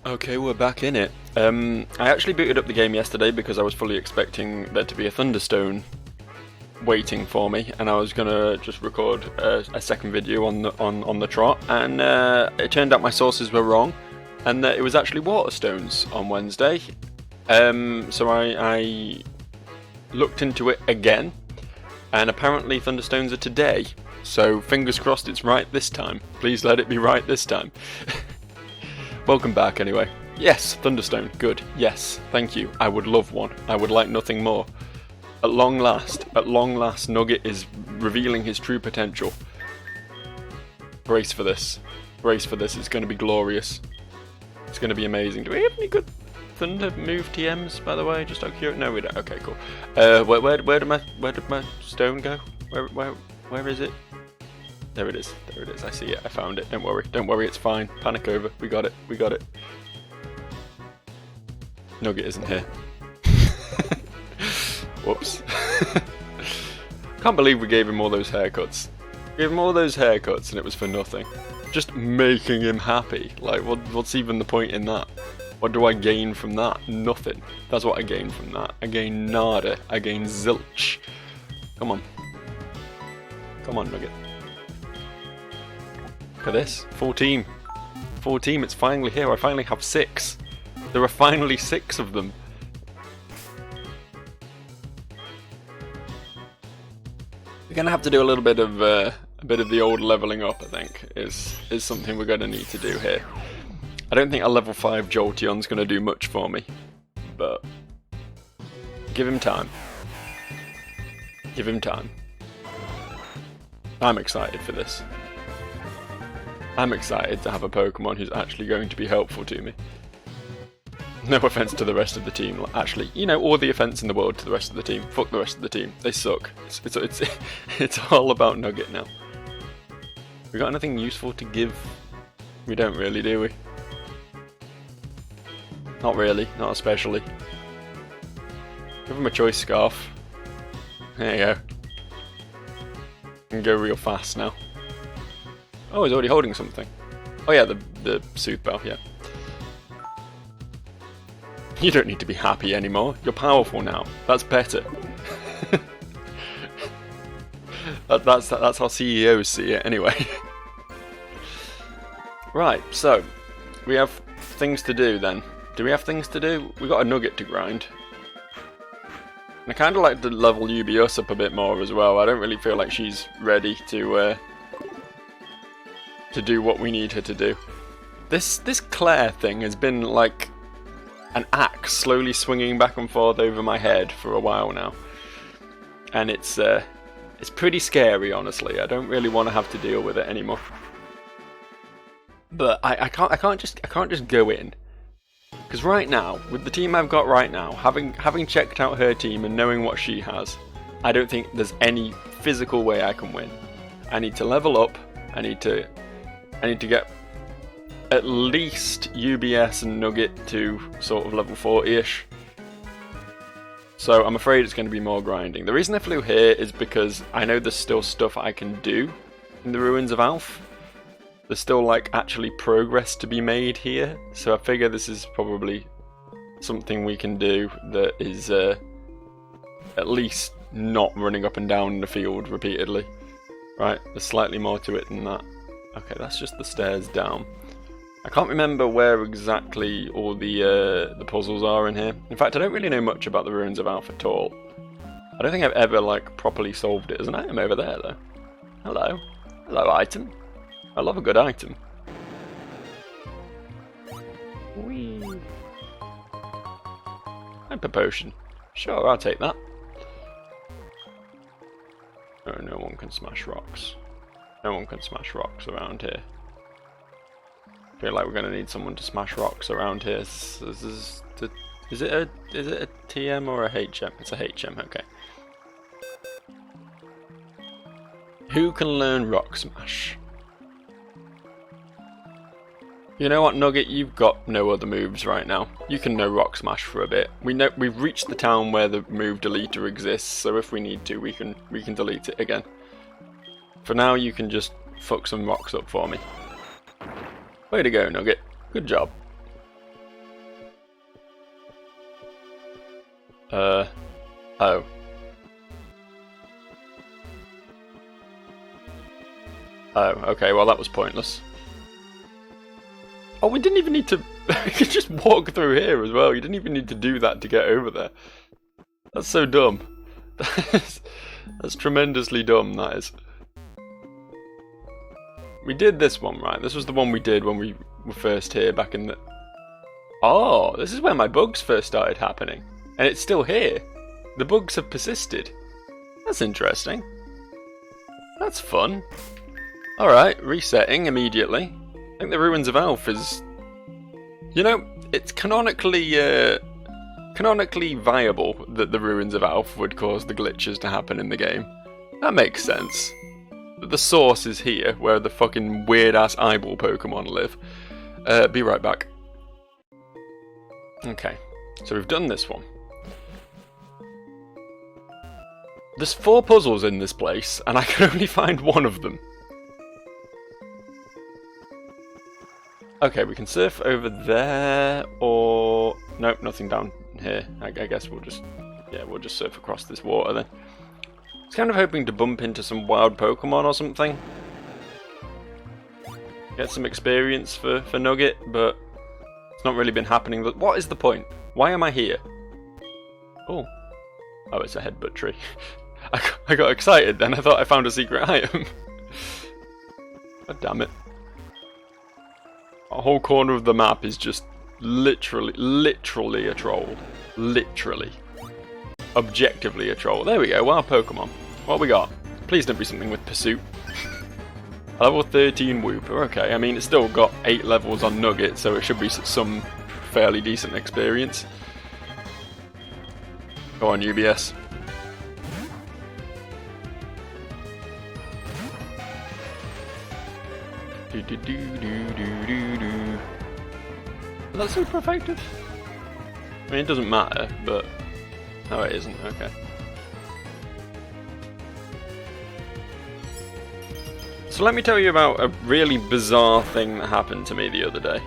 Okay, we're back in it. I actually booted up the game yesterday because I was fully expecting there to be a Thunderstone waiting for me, and I was gonna just record a second video on the trot, and it turned out my sources were wrong, and that it was actually Waterstones on Wednesday. So I looked into it again, and apparently Thunderstones are today. So fingers crossed it's right this time. Please let it be right this time. Welcome back anyway. Yes, Thunderstone, good. Yes, thank you. I would love one. I would like nothing more. At long last, Nugget is revealing his true potential. Brace for this. Brace for this. It's going to be glorious. It's going to be amazing. Do we have any good Thunder move TMs, by the way? Just out of curiosity? No, we don't. Okay, cool. Where did my stone go? Where is it? There it is. There it is. I see it. I found it. Don't worry. Don't worry. It's fine. Panic over. We got it. We got it. Nugget isn't here. Whoops. Can't believe we gave him all those haircuts. Gave him all those haircuts and it was for nothing. Just making him happy. Like, what's even the point in that? What do I gain from that? Nothing. That's what I gain from that. I gain nada. I gain zilch. Come on. Come on, Nugget. Look at this. Full team. Full team. It's finally here. I finally have 6. There are finally 6 of them. We're gonna have to do a little bit of the old leveling up. I think is something we're gonna need to do here. I don't think a level 5 Jolteon's gonna do much for me, but give him time. Give him time. I'm excited for this. I'm excited to have a Pokemon who's actually going to be helpful to me. No offense to the rest of the team. Actually, you know, all the offense in the world to the rest of the team. Fuck the rest of the team. They suck. It's all about Nugget now. We got anything useful to give? We don't really, do we? Not really. Not especially. Give him a choice scarf. There you go. Can go real fast now. Oh, he's already holding something. Oh yeah, the Sooth Bell, yeah. You don't need to be happy anymore. You're powerful now. That's better. that's how CEOs see it anyway. Right, so we have things to do then. Do we have things to do? We got a Nugget to grind. And I kind of like to level UBS up a bit more as well. I don't really feel like she's ready to do what we need her to do. This Claire thing has been like an axe slowly swinging back and forth over my head for a while now, and it's pretty scary, honestly. I don't really want to have to deal with it anymore. But I can't just go in, because right now, with the team I've got right now, having checked out her team and knowing what she has, I don't think there's any physical way I can win. I need to level up. I need to get at least UBS and Nugget to sort of level 40-ish. So I'm afraid it's going to be more grinding. The reason I flew here is because I know there's still stuff I can do in the Ruins of Alph. There's still like actually progress to be made here. So I figure this is probably something we can do that is at least not running up and down the field repeatedly. Right, there's slightly more to it than that. Okay, that's just the stairs down. I can't remember where exactly all the puzzles are in here. In fact, I don't really know much about the Ruins of Alph at all. I don't think I've ever like properly solved it. There's an item over there though. Hello. Hello, item. I love a good item. Whee. Hyper potion. Sure, I'll take that. Oh, no one can smash rocks. No one can smash rocks around here. I feel like we're going to need someone to smash rocks around here. Is it a TM or a HM? It's a HM, okay. Who can learn Rock Smash? You know what, Nugget? You've got no other moves right now. You can know Rock Smash for a bit. We've reached the town where the move deleter exists, so if we need to, we can delete it again. For now, you can just fuck some rocks up for me. Way to go, Nugget. Good job. Oh. Oh, okay, well that was pointless. Oh, we didn't even need to... we could just walk through here as well. You didn't even need to do that to get over there. That's so dumb. That's tremendously dumb, that is. We did this one, right? This was the one we did when we were first here back in the... Oh, this is where my bugs first started happening. And it's still here. The bugs have persisted. That's interesting. That's fun. Alright, resetting immediately. I think the Ruins of Alph is... You know, it's canonically viable that the Ruins of Alph would cause the glitches to happen in the game. That makes sense. But the source is here, where the fucking weird-ass eyeball Pokemon live. Be right back. Okay, so we've done this one. There's 4 puzzles in this place, and I can only find one of them. Okay, we can surf over there, or... Nope, nothing down here. I guess we'll just... Yeah, we'll just surf across this water then. I was kind of hoping to bump into some wild Pokemon or something. Get some experience for Nugget, but... It's not really been happening. What is the point? Why am I here? Oh. Oh, it's a headbutt tree. I got excited then. I thought I found a secret item. God damn it. A whole corner of the map is just literally a troll. Literally. Objectively a troll. There we go, wild Pokemon. What we got? Please don't be something with Pursuit. Level 13 Wooper, okay. I mean, it's still got 8 levels on Nugget, so it should be some fairly decent experience. Go on, UBS. Is that super effective? I mean, it doesn't matter, but... Oh, it isn't, okay. So let me tell you about a really bizarre thing that happened to me the other day.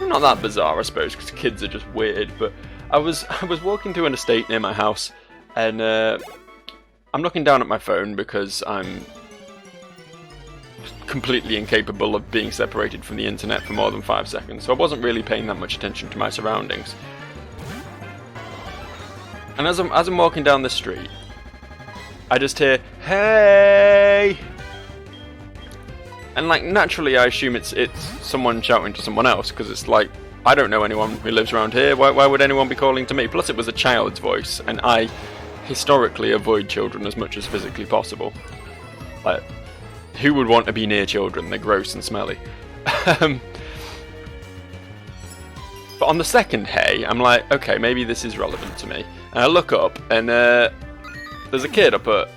Not that bizarre, I suppose, because kids are just weird, but I was walking through an estate near my house, and I'm looking down at my phone because I'm completely incapable of being separated from the internet for more than 5 seconds, so I wasn't really paying that much attention to my surroundings. And as I'm walking down the street, I just hear, "Hey!" And like naturally, I assume it's someone shouting to someone else, because it's like, I don't know anyone who lives around here. Why would anyone be calling to me? Plus, it was a child's voice, and I historically avoid children as much as physically possible. Like, who would want to be near children? They're gross and smelly. But on the second hey, I'm like, okay, maybe this is relevant to me. And I look up, and there's a kid up at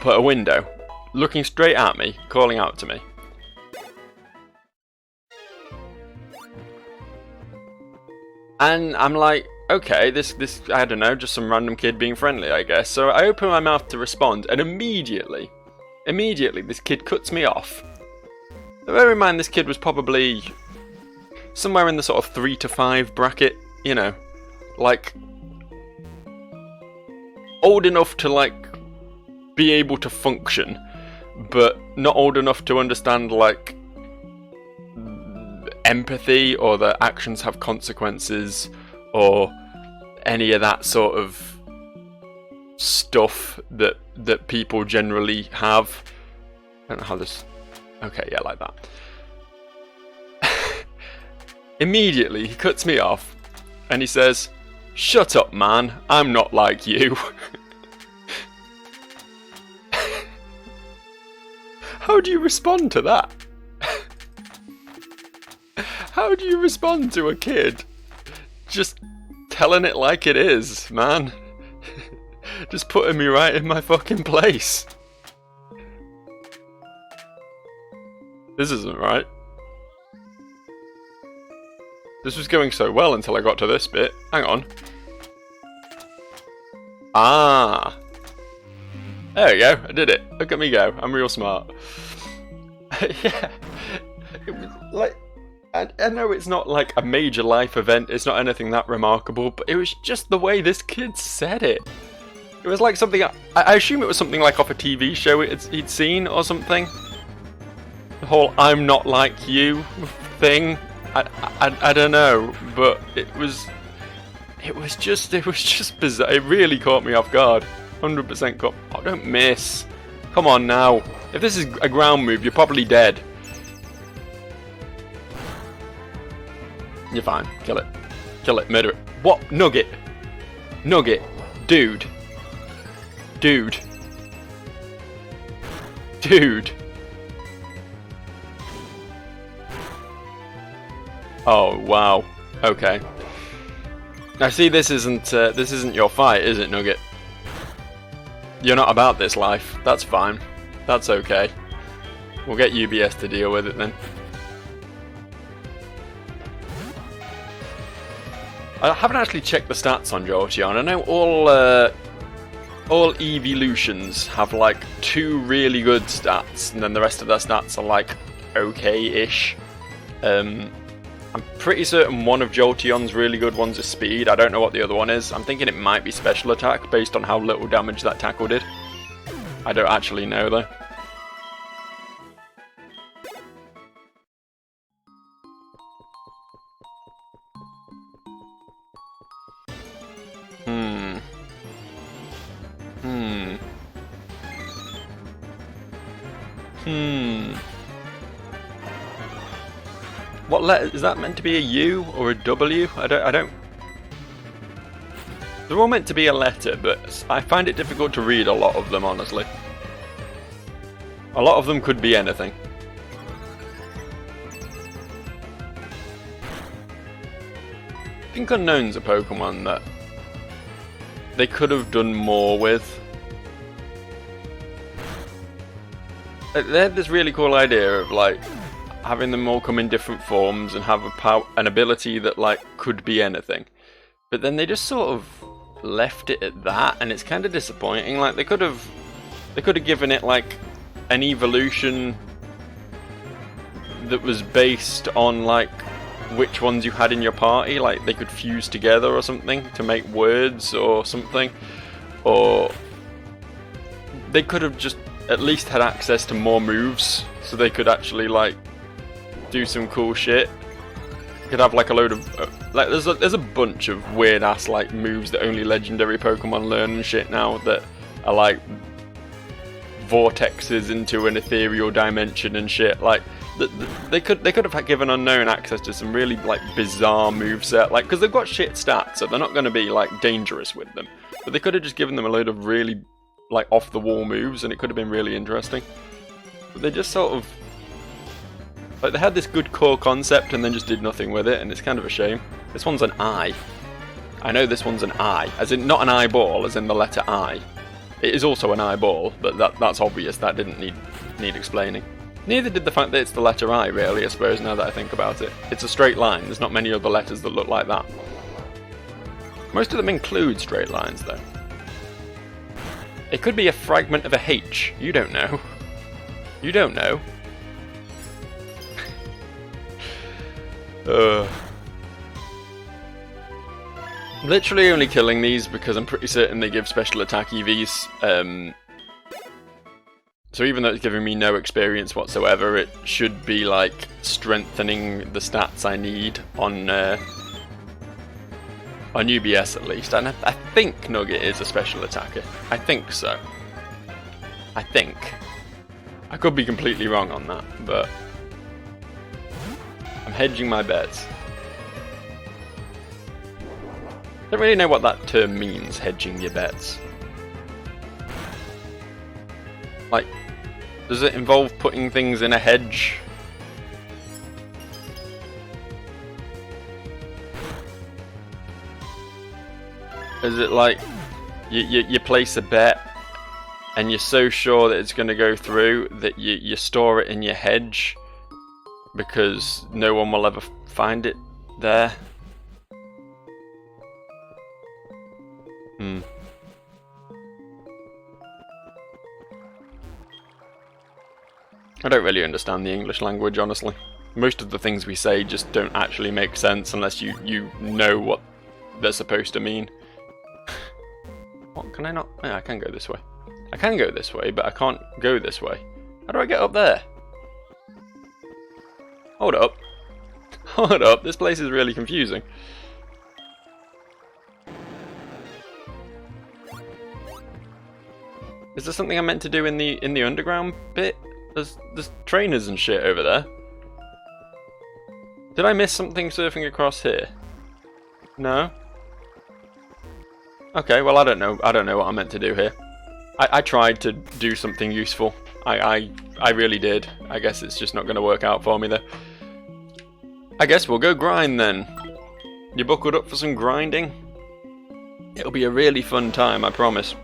a window, looking straight at me, calling out to me. And I'm like, okay, this I don't know, just some random kid being friendly, I guess. So I open my mouth to respond, and immediately, this kid cuts me off. Bear in mind, this kid was probably somewhere in the sort of 3 to 5 bracket, you know, like old enough to like be able to function, but not old enough to understand like empathy or that actions have consequences or any of that sort of stuff that people generally have. I don't know how this... Okay, yeah, like that. Immediately, he cuts me off, and he says, "Shut up, man, I'm not like you." How do you respond to that? How do you respond to a kid just telling it like it is, man? Just putting me right in my fucking place. This isn't right. This was going so well until I got to this bit. Hang on. Ah. There we go. I did it. Look at me go. I'm real smart. Yeah. It was like... I know it's not like a major life event, it's not anything that remarkable, but it was just the way this kid said it. It was like something, I assume it was something like off a TV show he'd seen or something. The whole "I'm not like you" thing. I don't know, but it was just bizarre. It really caught me off guard. 100% caught. Oh, don't miss. Come on now. If this is a ground move, you're probably dead. You're fine. Kill it. Kill it. Murder it. What? Nugget. Nugget. Dude. Dude. Dude. Oh, wow. Okay. Now see, this isn't your fight, is it, Nugget? You're not about this life. That's fine. That's okay. We'll get UBS to deal with it then. I haven't actually checked the stats on Jolteon. I know all evolutions have like 2 really good stats, and then the rest of their stats are like okay-ish. I'm pretty certain one of Jolteon's really good ones is speed. I don't know what the other one is. I'm thinking it might be special attack based on how little damage that tackle did. I don't actually know though. What letter is that meant to be? A U or a W? I don't. They're all meant to be a letter, but I find it difficult to read a lot of them, honestly. A lot of them could be anything. I think Unknown's a Pokemon that they could have done more with. They had this really cool idea of like having them all come in different forms and have an ability that like could be anything, but then they just sort of left it at that, and it's kind of disappointing. Like they could have given it like an evolution that was based on like which ones you had in your party, like they could fuse together or something to make words or something, or they could have just at least had access to more moves so they could actually like do some cool shit. Could have like a load of like there's a bunch of weird ass like moves that only legendary Pokemon learn and shit now that are like vortexes into an ethereal dimension and shit. Like they could have given Unknown access to some really like bizarre moveset, like because they've got shit stats, so they're not going to be like dangerous with them. But they could have just given them a load of really like off the wall moves, and it could have been really interesting. But they just sort of like they had this good core concept and then just did nothing with it, and it's kind of a shame. This one's an I. I know this one's an I, as in not an eyeball, as in the letter I. It is also an eyeball, but that's obvious. That didn't need explaining. Neither did the fact that it's the letter I, really, I suppose, now that I think about it. It's a straight line. There's not many other letters that look like that. Most of them include straight lines, though. It could be a fragment of a H. You don't know. You don't know. Literally only killing these because I'm pretty certain they give special attack EVs. So even though it's giving me no experience whatsoever, it should be like strengthening the stats I need on UBS at least. And I think Nugget is a special attacker. I think so. I think. I could be completely wrong on that, but I'm hedging my bets. Don't really know what that term means, hedging your bets. Like, does it involve putting things in a hedge? Is it like you place a bet and you're so sure that it's going to go through that you store it in your hedge because no one will ever find it there? I don't really understand the English language, honestly. Most of the things we say just don't actually make sense unless you know what they're supposed to mean. What, can I not? Yeah, I can go this way. I can go this way, but I can't go this way. How do I get up there? Hold up. Hold up, this place is really confusing. Is there something I'm meant to do in the underground bit? There's trainers and shit over there. Did I miss something surfing across here? No? Okay, well I don't know what I'm meant to do here. I tried to do something useful. I really did. I guess it's just not going to work out for me though. I guess we'll go grind then. You buckled up for some grinding? It'll be a really fun time, I promise.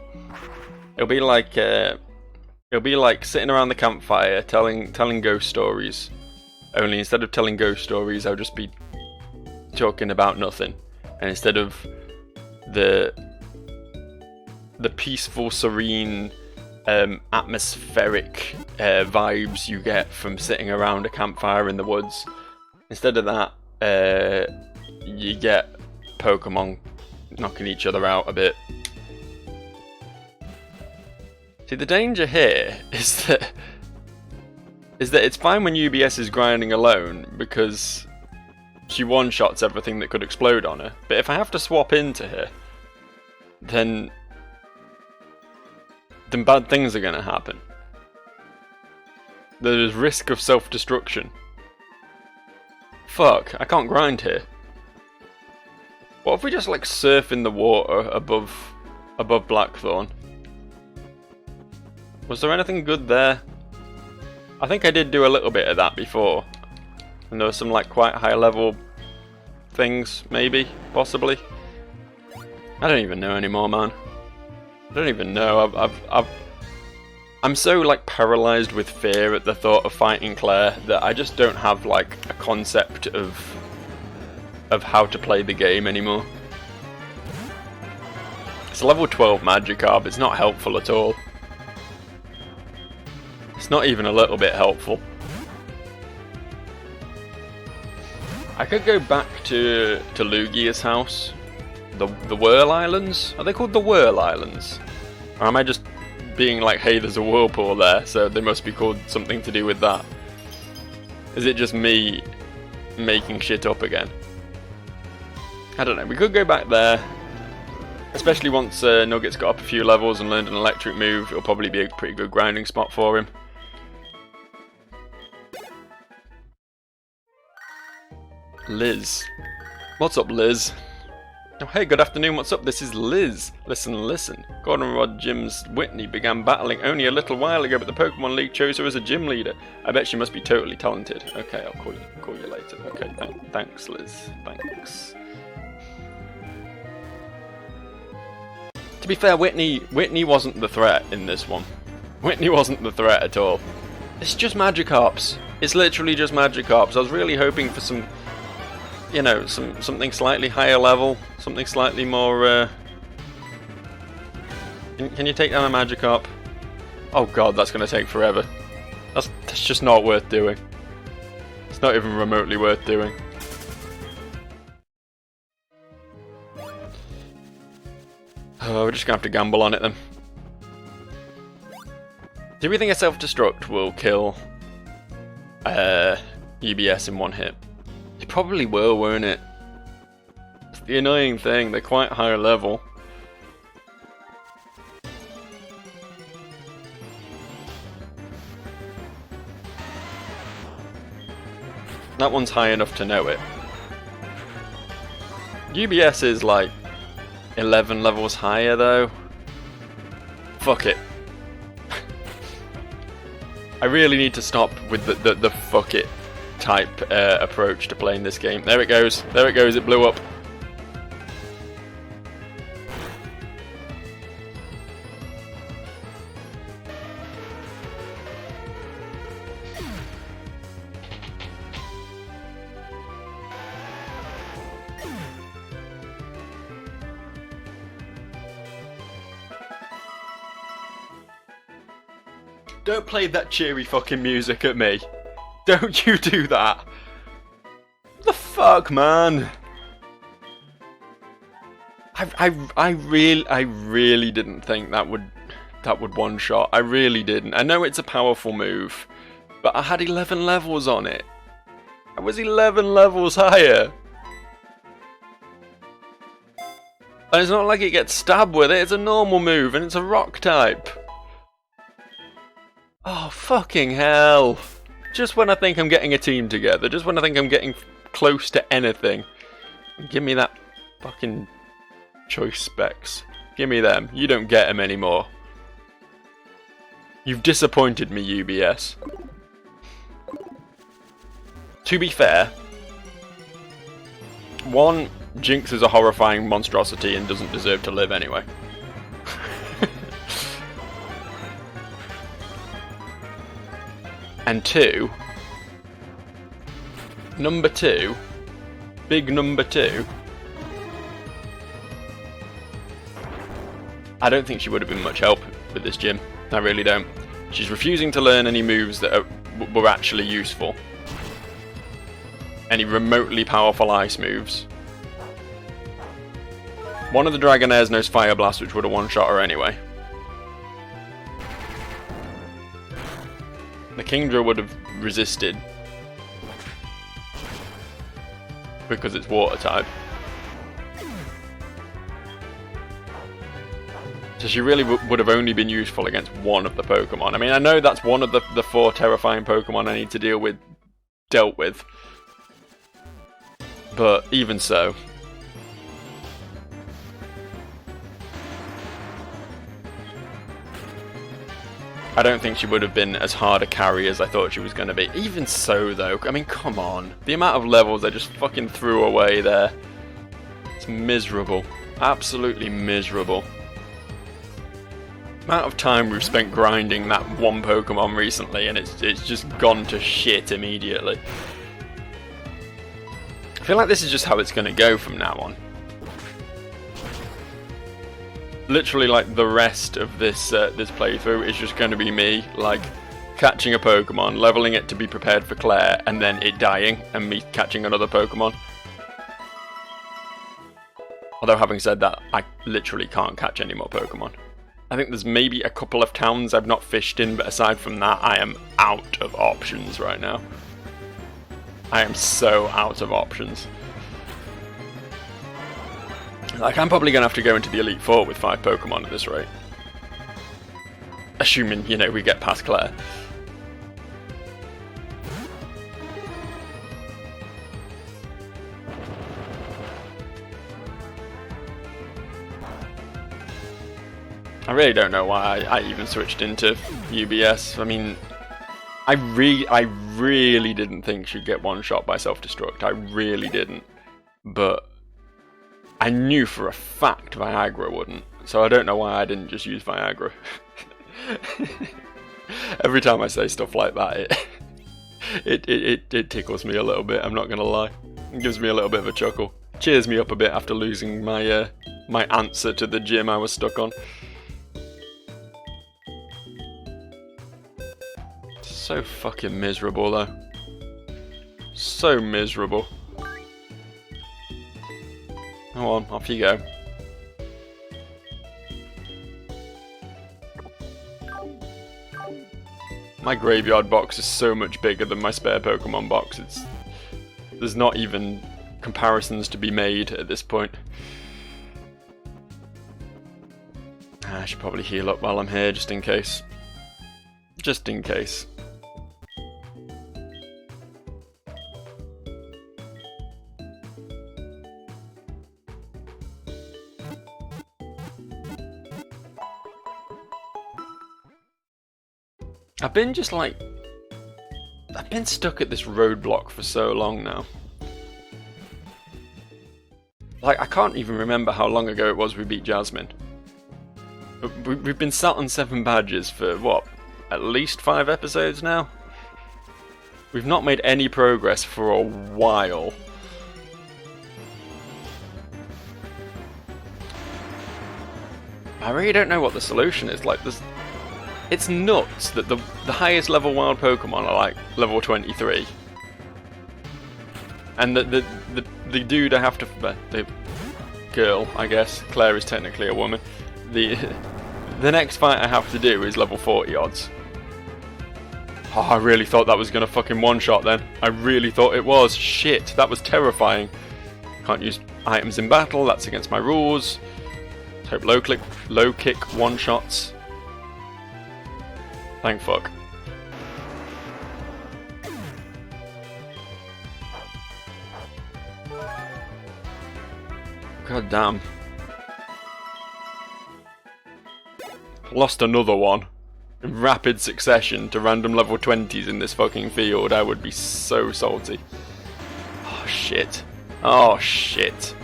It'll be like sitting around the campfire telling ghost stories. Only instead of telling ghost stories, I'll just be talking about nothing. And instead of the peaceful, serene, atmospheric vibes you get from sitting around a campfire in the woods, instead of that, you get Pokémon knocking each other out a bit. See, the danger here is that it's fine when UBS is grinding alone because she one-shots everything that could explode on her. But if I have to swap into her, then bad things are going to happen. There's risk of self-destruction. Fuck, I can't grind here. What if we just like surf in the water above Blackthorn? Was there anything good there? I think I did do a little bit of that before. And there were some like quite high level things, maybe, possibly. I don't even know anymore, man. I don't even know. I'm so like paralyzed with fear at the thought of fighting Claire that I just don't have like a concept of how to play the game anymore. It's level 12 Magikarp. It's not helpful at all. It's not even a little bit helpful. I could go back to Lugia's house. The Whirl Islands? Are they called the Whirl Islands? Or am I just being like, hey, there's a whirlpool there, so they must be called something to do with that? Is it just me making shit up again? I don't know, we could go back there. Especially once Nugget's got up a few levels and learned an electric move, it'll probably be a pretty good grinding spot for him. Liz. What's up, Liz? Oh, hey, good afternoon, what's up? This is Liz. Listen. Goldenrod Gym's Whitney began battling only a little while ago, but the Pokemon League chose her as a gym leader. I bet she must be totally talented. Okay, I'll call you later. Okay, thanks, Liz. Thanks. To be fair, Whitney wasn't the threat in this one. Whitney wasn't the threat at all. It's just Magikarps. It's literally just Magikarps. I was really hoping for some, you know, something slightly higher level, something slightly more. Can you take down a Magikarp? Oh god, that's going to take forever. That's just not worth doing. It's not even remotely worth doing. Oh, we're just going to have to gamble on it then. Do we think a self-destruct will kill UBS in one hit? It probably will, won't it? It's the annoying thing, they're quite higher level. That one's high enough to know it. UBS is like 11 levels higher though. Fuck it. I really need to stop with the fuck it type approach to playing this game. There it goes, it blew up. Don't play that cheery fucking music at me. Don't you do that! What the fuck, man? I really didn't think that would one shot. I really didn't. I know it's a powerful move, but I had 11 levels on it. I was 11 levels higher. And it's not like it gets stabbed with it. It's a normal move, and it's a rock type. Oh, fucking hell. Just when I think I'm getting a team together, just when I think I'm getting close to anything, give me that fucking choice specs. Give me them. You don't get them anymore. You've disappointed me, UBS. To be fair, one, Jinx is a horrifying monstrosity and doesn't deserve to live anyway. And two, number two, big number two, I don't think she would have been much help with this gym. I really don't. She's refusing to learn any moves that were actually useful. Any remotely powerful ice moves. One of the Dragonairs knows Fire Blast, which would have one-shot her anyway. The Kingdra would have resisted because it's water type. So she really would have only been useful against one of the Pokemon. I mean, I know that's one of the 4 terrifying Pokemon I need to dealt with. But even so. I don't think she would have been as hard a carry as I thought she was going to be. Even so, though, I mean, come on. The amount of levels I just fucking threw away there. It's miserable. Absolutely miserable. The amount of time we've spent grinding that one Pokemon recently, and it's just gone to shit immediately. I feel like this is just how it's going to go from now on. Literally, like, the rest of this this playthrough is just going to be me, like, catching a Pokemon, leveling it to be prepared for Claire, and then it dying, and me catching another Pokemon. Although, having said that, I literally can't catch any more Pokemon. I think there's maybe a couple of towns I've not fished in, but aside from that, I am out of options right now. I am so out of options. Like, I'm probably going to have to go into the Elite Four with 5 Pokemon at this rate. Assuming, you know, we get past Claire. I really don't know why I even switched into UBS. I mean, I really didn't think she'd get one shot by self-destruct. I really didn't. But I knew for a fact Viagra wouldn't, so I don't know why I didn't just use Viagra. Every time I say stuff like that, it tickles me a little bit, I'm not gonna lie. It gives me a little bit of a chuckle. Cheers me up a bit after losing my my answer to the gym I was stuck on. So fucking miserable though. So miserable. Come on, off you go. My graveyard box is so much bigger than my spare Pokemon box. There's not even comparisons to be made at this point. I should probably heal up while I'm here, just in case. Just in case. I've been stuck at this roadblock for so long now. Like, I can't even remember how long ago it was we beat Jasmine. But we've been sat on 7 badges for, what, at least 5 episodes now? We've not made any progress for a while. I really don't know what the solution is. Like, It's nuts that the highest level wild Pokemon are like level 23. And the dude I have to... the girl, I guess. Claire is technically a woman. The next fight I have to do is level 40 odds. Oh, I really thought that was going to fucking one-shot then. I really thought it was. Shit, that was terrifying. Can't use items in battle, that's against my rules. Let's hope low kick one-shots. Thank fuck. God damn. Lost another one. In rapid succession to random level 20s in this fucking field, I would be so salty. Oh shit. Oh shit.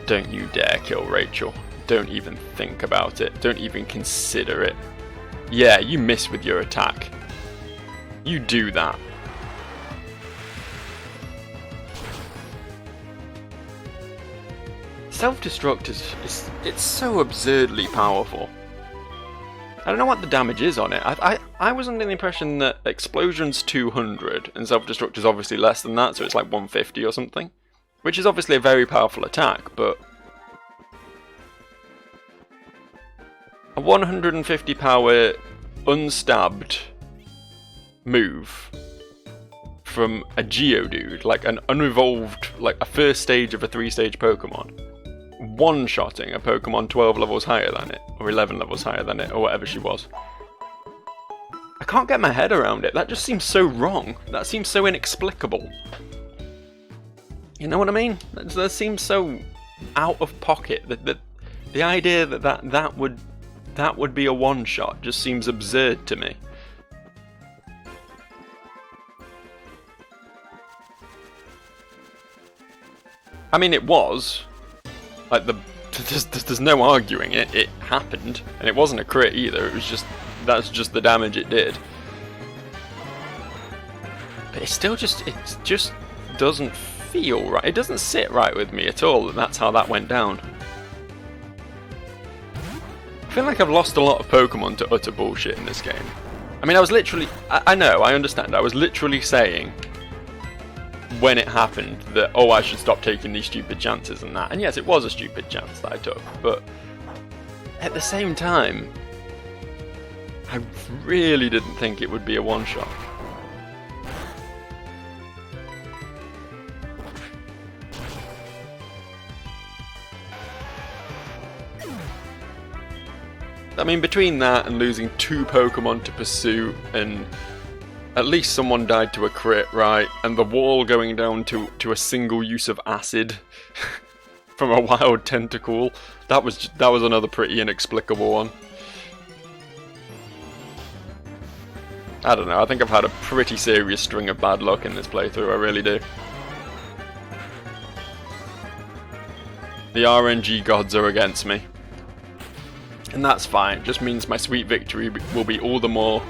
Don't you dare kill Rachel. Don't even think about it. Don't even consider it. Yeah, you miss with your attack. You do that. Self-destruct is it's so absurdly powerful. I don't know what the damage is on it. I was under the impression that explosion's 200 and self-destruct is obviously less than that, so it's like 150 or something. Which is obviously a very powerful attack, but a 150 power unstabbed move from a Geodude, like an unevolved, like a first stage of a 3-stage Pokemon, one-shotting a Pokemon 12 levels higher than it, or 11 levels higher than it, or whatever she was. I can't get my head around it. That just seems so wrong. That seems so inexplicable. You know what I mean? That seems so out of pocket. The idea that would be a one-shot just seems absurd to me. I mean, it was. Like, there's no arguing it. It happened. And it wasn't a crit either. It was just... That's just the damage it did. But it still just... It just doesn't feel right. It doesn't sit right with me at all that that's how that went down. I feel like I've lost a lot of Pokemon to utter bullshit in this game. I mean, I was literally... I know, I understand. I was literally saying... when it happened that, oh, I should stop taking these stupid chances and that. And yes, it was a stupid chance that I took, but at the same time, I really didn't think it would be a one-shot. I mean, between that and losing 2 Pokemon to pursue, and at least someone died to a crit, right? And the wall going down to a single use of acid from a wild tentacle. That was another pretty inexplicable one. I don't know, I think I've had a pretty serious string of bad luck in this playthrough, I really do. The RNG gods are against me. And that's fine, it just means my sweet victory will be all the more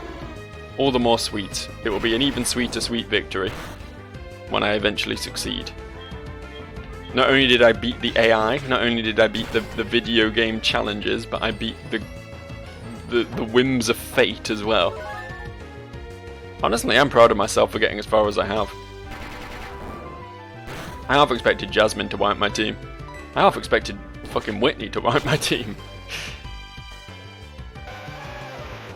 sweet. It will be an even sweeter sweet victory when I eventually succeed. Not only did I beat the AI, not only did I beat the video game challenges, but I beat the whims of fate as well. Honestly, I'm proud of myself for getting as far as I have. I half expected Jasmine to wipe my team. I half expected fucking Whitney to wipe my team.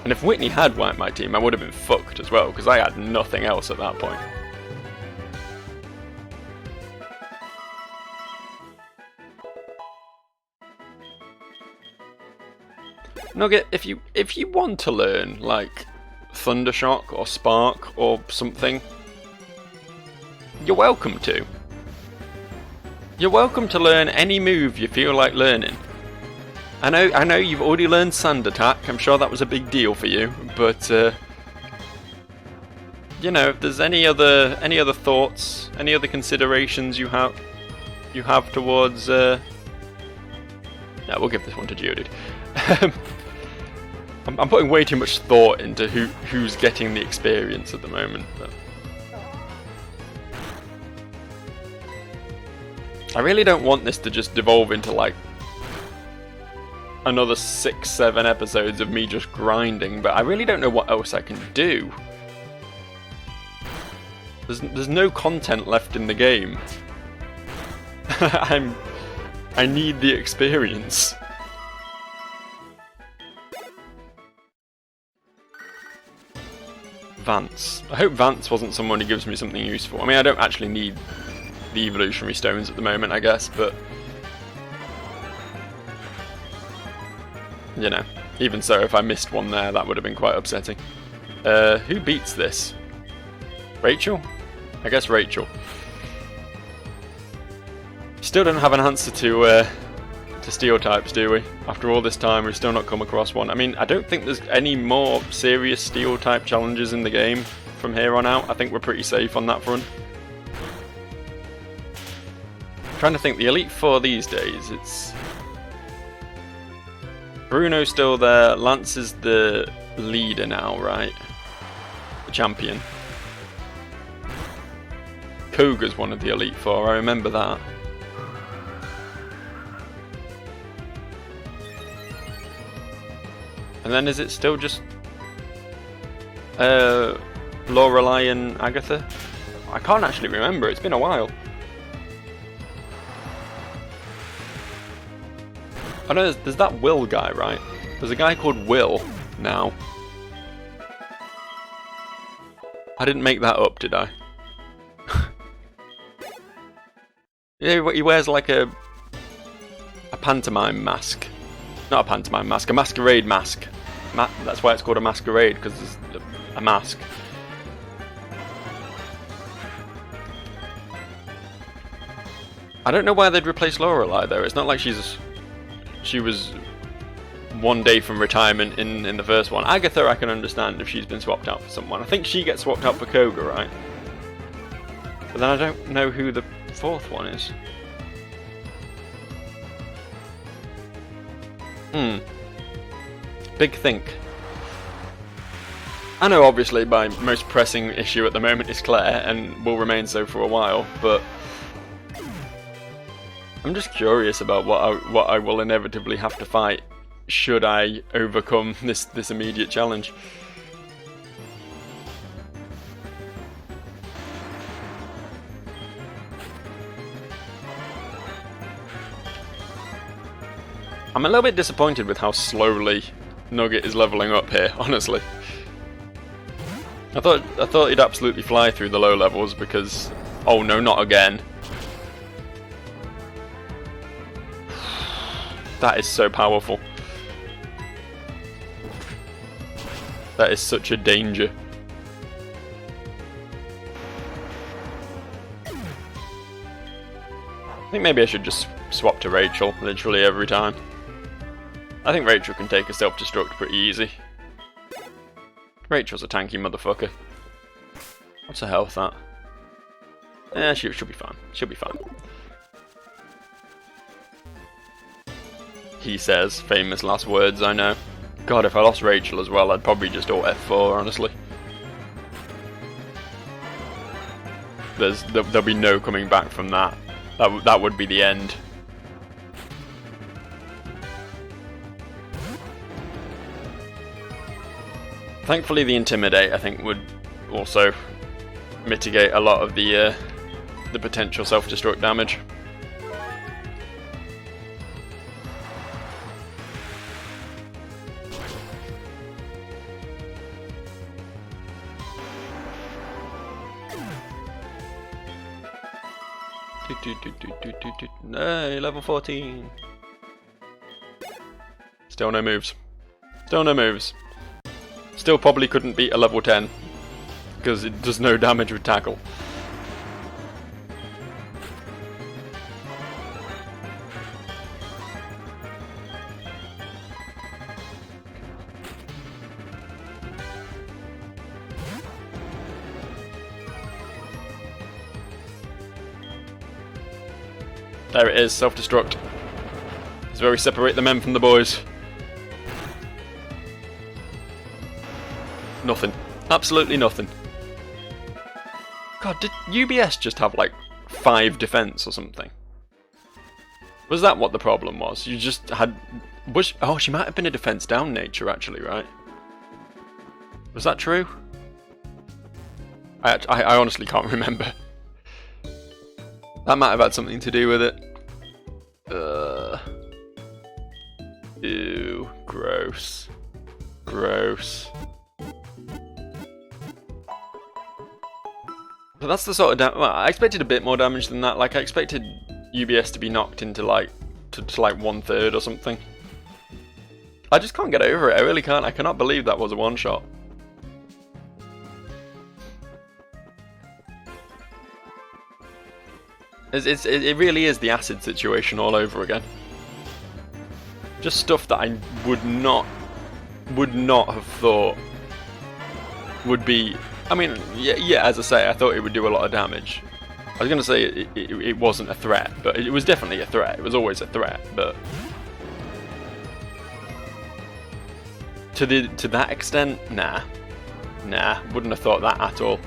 And if Whitney had wiped my team, I would have been fucked as well, because I had nothing else at that point. Nugget, if you want to learn, like, Thundershock or Spark or something, you're welcome to. You're welcome to learn any move you feel like learning. I know you've already learned Sand Attack, I'm sure that was a big deal for you, but you know, if there's any other thoughts, any other considerations you have towards no, we'll give this one to Geodude. I'm putting way too much thought into who's getting the experience at the moment, but I really don't want this to just devolve into like another 6-7 episodes of me just grinding, but I really don't know what else I can do. There's no content left in the game. I need the experience. Vance. I hope Vance wasn't someone who gives me something useful. I mean, I don't actually need the evolutionary stones at the moment, I guess, but you know, even so, if I missed one there, that would have been quite upsetting. Who beats this? Rachel? I guess Rachel. Still don't have an answer to steel types, do we? After all this time, we've still not come across one. I mean, I don't think there's any more serious steel type challenges in the game from here on out. I think we're pretty safe on that front. I'm trying to think, the Elite Four these days, it's Bruno's still there, Lance is the leader now, right? The champion. Koga's one of the Elite Four, I remember that. And then is it still just Lorelei and Agatha? I can't actually remember, it's been a while. I know there's that Will guy, right? There's a guy called Will now. I didn't make that up, did I? Yeah, he wears like a pantomime mask. Not a pantomime mask, a masquerade mask. That's why it's called a masquerade, because it's a mask. I don't know why they'd replace Lorelei though. It's not like she was one day from retirement in the first one. Agatha I can understand if she's been swapped out for someone. I think she gets swapped out for Koga, right? But then I don't know who the fourth one is. Big think. I know obviously my most pressing issue at the moment is Claire, and will remain so for a while, but I'm just curious about what I will inevitably have to fight should I overcome this immediate challenge. I'm a little bit disappointed with how slowly Nugget is leveling up here, honestly. I thought he'd absolutely fly through the low levels because... Oh no, not again. That is so powerful. That is such a danger. I think maybe I should just swap to Rachel literally every time. I think Rachel can take a self-destruct pretty easy. Rachel's a tanky motherfucker. What's her health at? Eh, she'll be fine. She'll be fine. He says, famous last words, I know. God, if I lost Rachel as well, I'd probably just alt F4, honestly. There'll be no coming back from that. That would be the end. Thankfully, the Intimidate, I think, would also mitigate a lot of the potential self-destruct damage. Hey, level 14. Still no moves. Still no moves. Still probably couldn't beat a level 10 because it does no damage with tackle. There it is, self-destruct. It's where we separate the men from the boys. Nothing. Absolutely nothing. God, did UBS just have like 5 defense or something? Was that what the problem was? You just had... Oh, she might have been a defense down nature, actually, right? Was that true? I honestly can't remember. That might have had something to do with it. Ew, gross. Gross. But that's the sort of damage. Well, I expected a bit more damage than that. Like, I expected UBS to be knocked into like to like 1/3 or something. I just can't get over it. I really can't. I cannot believe that was a one shot. It really is the acid situation all over again. Just stuff that I would not have thought would be. I mean, yeah. As I say, I thought it would do a lot of damage. I was going to say it wasn't a threat, but it was definitely a threat. It was always a threat, but to that extent, nah, wouldn't have thought that at all.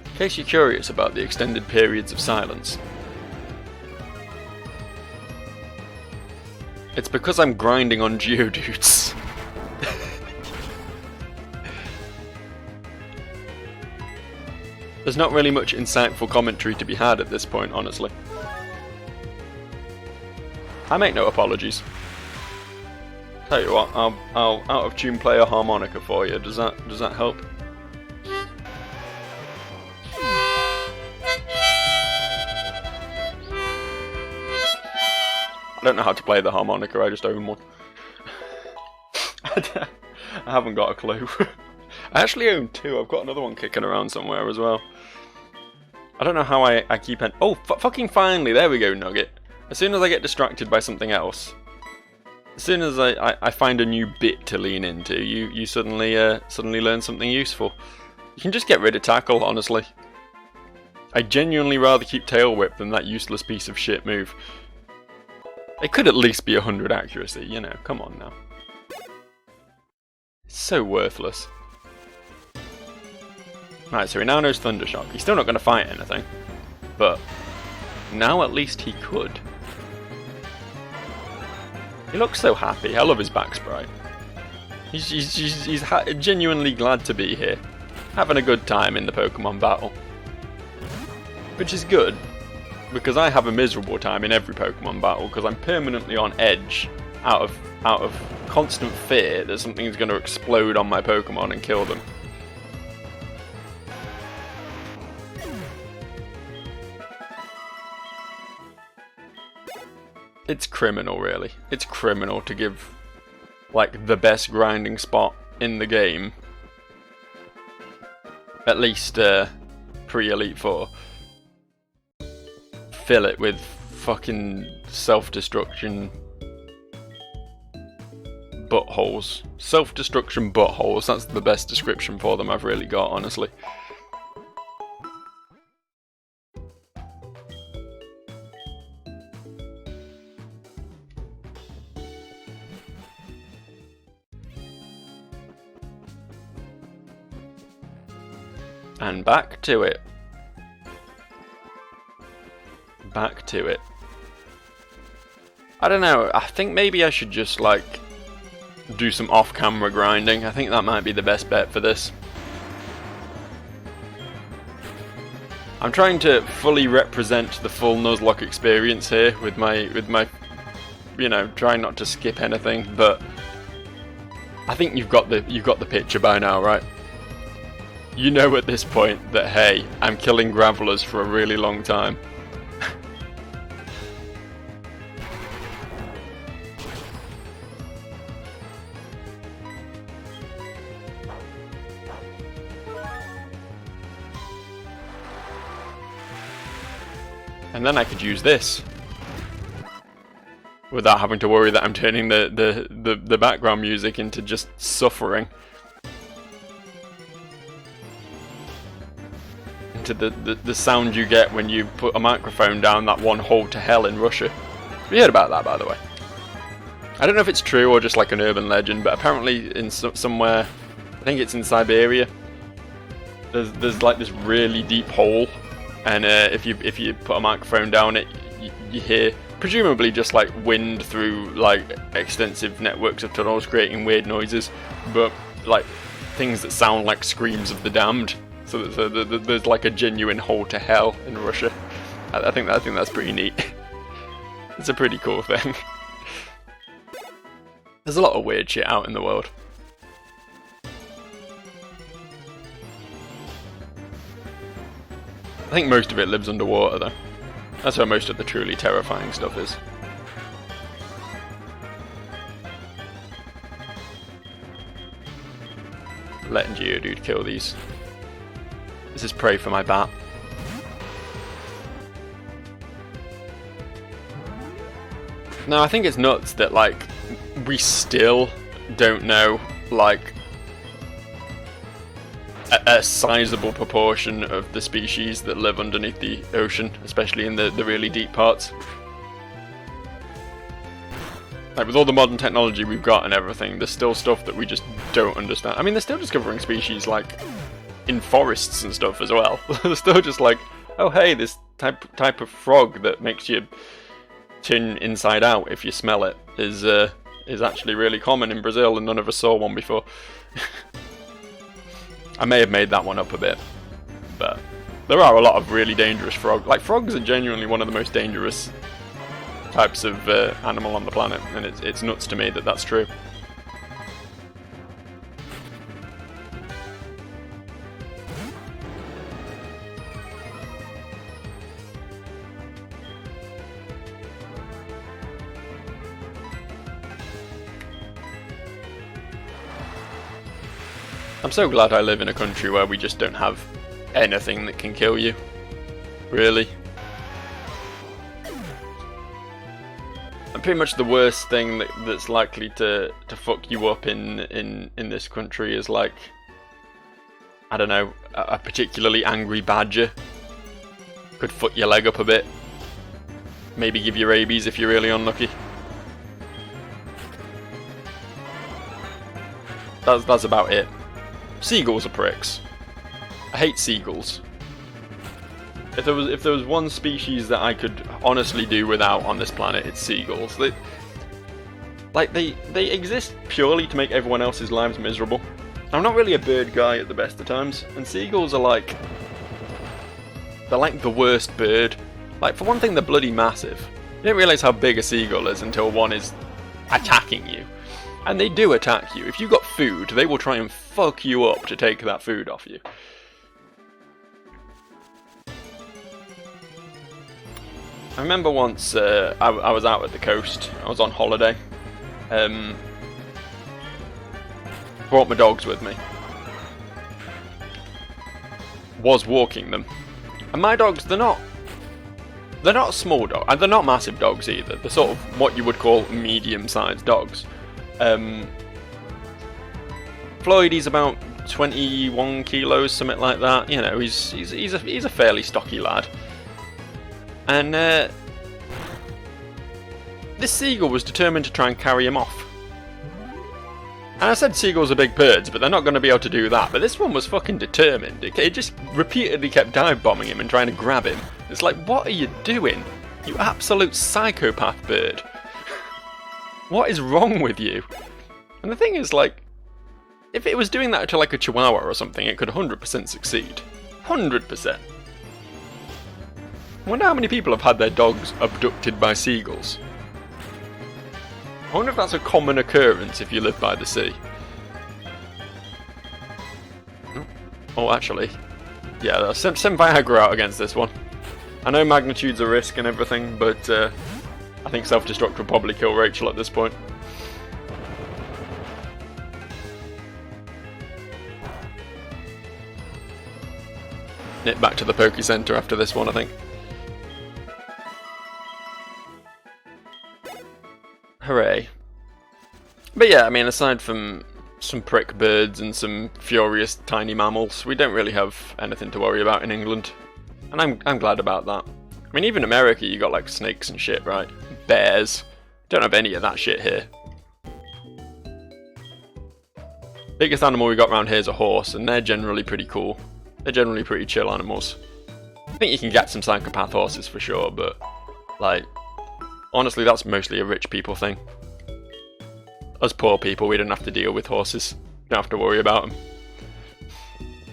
In case you're curious about the extended periods of silence, it's because I'm grinding on Geodudes. There's not really much insightful commentary to be had at this point, honestly. I make no apologies. Tell you what, I'll out of tune play a harmonica for you. Does that help? I don't know how to play the harmonica, I just own one. I haven't got a clue. I actually own two, I've got another one kicking around somewhere as well. I don't know how I keep an... Oh, fucking finally, there we go, Nugget. As soon as I get distracted by something else, as soon as I find a new bit to lean into, you suddenly learn something useful. You can just get rid of Tackle, honestly. I'd genuinely rather keep Tail Whip than that useless piece of shit move. It could at least be 100 accuracy, you know, come on now. It's so worthless. Right, so he now knows Thundershock. He's still not going to fight anything, but now at least he could. He looks so happy. I love his back sprite. He's genuinely glad to be here, having a good time in the Pokemon battle, which is good. Because I have a miserable time in every Pokemon battle because I'm permanently on edge out of constant fear that something's going to explode on my Pokemon and kill them. It's criminal, really. It's criminal to give like the best grinding spot in the game, at least pre-Elite Four. Fill it with fucking self-destruction buttholes. Self-destruction buttholes, that's the best description for them I've really got, honestly. And back to it. Back to it. I don't know, I think maybe I should just like do some off-camera grinding. I think that might be the best bet for this. I'm trying to fully represent the full Nuzlocke experience here with my you know, trying not to skip anything, but I think you've got the picture by now, right? You know at this point that hey, I'm killing Gravelers for a really long time. And then I could use this. without having to worry that I'm turning the background music into just suffering. Into the sound you get when you put a microphone down that one hole to hell in Russia. Have you heard about that, by the way? I don't know if it's true or just like an urban legend, but apparently in somewhere, I think it's in Siberia, there's like this really deep hole, and if you put a microphone down it, you hear presumably just like wind through like extensive networks of tunnels creating weird noises, but like things that sound like screams of the damned. So there's like a genuine hole to hell in Russia. I think that's pretty neat. It's a pretty cool thing. There's a lot of weird shit out in the world. I think most of it lives underwater though. That's where most of the truly terrifying stuff is. Letting Geodude kill these. This is prey for my bat. Now I think it's nuts that like we still don't know like a sizable proportion of the species that live underneath the ocean, especially in the really deep parts. Like with all the modern technology we've got and everything, there's still stuff that we just don't understand. I mean, they're still discovering species like in forests and stuff as well. They're still just like, oh hey, this type of frog that makes your chin inside out if you smell it is actually really common in Brazil, and none of us saw one before. I may have made that one up a bit, but there are a lot of really dangerous frogs. Like, frogs are genuinely one of the most dangerous types of animal on the planet, and it's nuts to me that that's true. I'm so glad I live in a country where we just don't have anything that can kill you. Really. And pretty much the worst thing that's likely to fuck you up in this country is like, I don't know, a particularly angry badger. Could fuck your leg up a bit. Maybe give you rabies if you're really unlucky. That's about it. Seagulls are pricks. I hate seagulls. If there was one species that I could honestly do without on this planet, it's seagulls. They exist purely to make everyone else's lives miserable. I'm not really a bird guy at the best of times, and seagulls are like, they're like the worst bird. Like, for one thing, they're bloody massive. You don't realise how big a seagull is until one is attacking you. And they do attack you. If you've got food, they will try and fuck you up to take that food off you. I remember once I was out at the coast. I was on holiday. Brought my dogs with me. Was walking them. And my dogs, they're not small dogs. And they're not massive dogs either. They're sort of what you would call medium-sized dogs. Floyd, he's about 21 kilos, something like that. You know, he's a fairly stocky lad. And this seagull was determined to try and carry him off. And I said seagulls are big birds, but they're not going to be able to do that. But this one was fucking determined. It just repeatedly kept dive bombing him and trying to grab him. It's like, what are you doing? You absolute psychopath bird. What is wrong with you? And the thing is, like, if it was doing that to like a chihuahua or something, it could 100% succeed. 100%. I wonder how many people have had their dogs abducted by seagulls. I wonder if that's a common occurrence if you live by the sea. Oh, actually, yeah, send Viagra out against this one. I know magnitude's a risk and everything, but I think self-destruct would probably kill Rachel at this point. Nip back to the Poké Center after this one, I think. Hooray. But yeah, I mean, aside from some prick birds and some furious tiny mammals, we don't really have anything to worry about in England. And I'm glad about that. I mean, even America, you got like snakes and shit, right? Bears. Don't have any of that shit here. Biggest animal we got around here is a horse, and they're generally pretty cool. They're generally pretty chill animals. I think you can get some psychopath horses for sure, but, like, honestly, that's mostly a rich people thing. Us poor people, we don't have to deal with horses. Don't have to worry about them.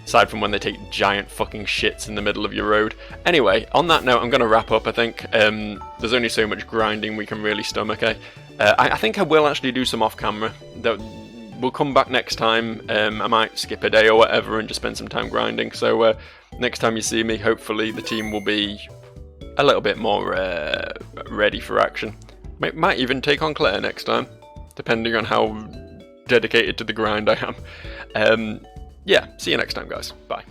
Aside from when they take giant fucking shits in the middle of your road. Anyway, on that note, I'm going to wrap up, I think. There's only so much grinding we can really stomach, eh? I think I will actually do some off-camera. We'll come back next time. I might skip a day or whatever and just spend some time grinding. So next time you see me, hopefully the team will be a little bit more ready for action. Might even take on Claire next time, depending on how dedicated to the grind I am. Yeah, see you next time, guys. Bye.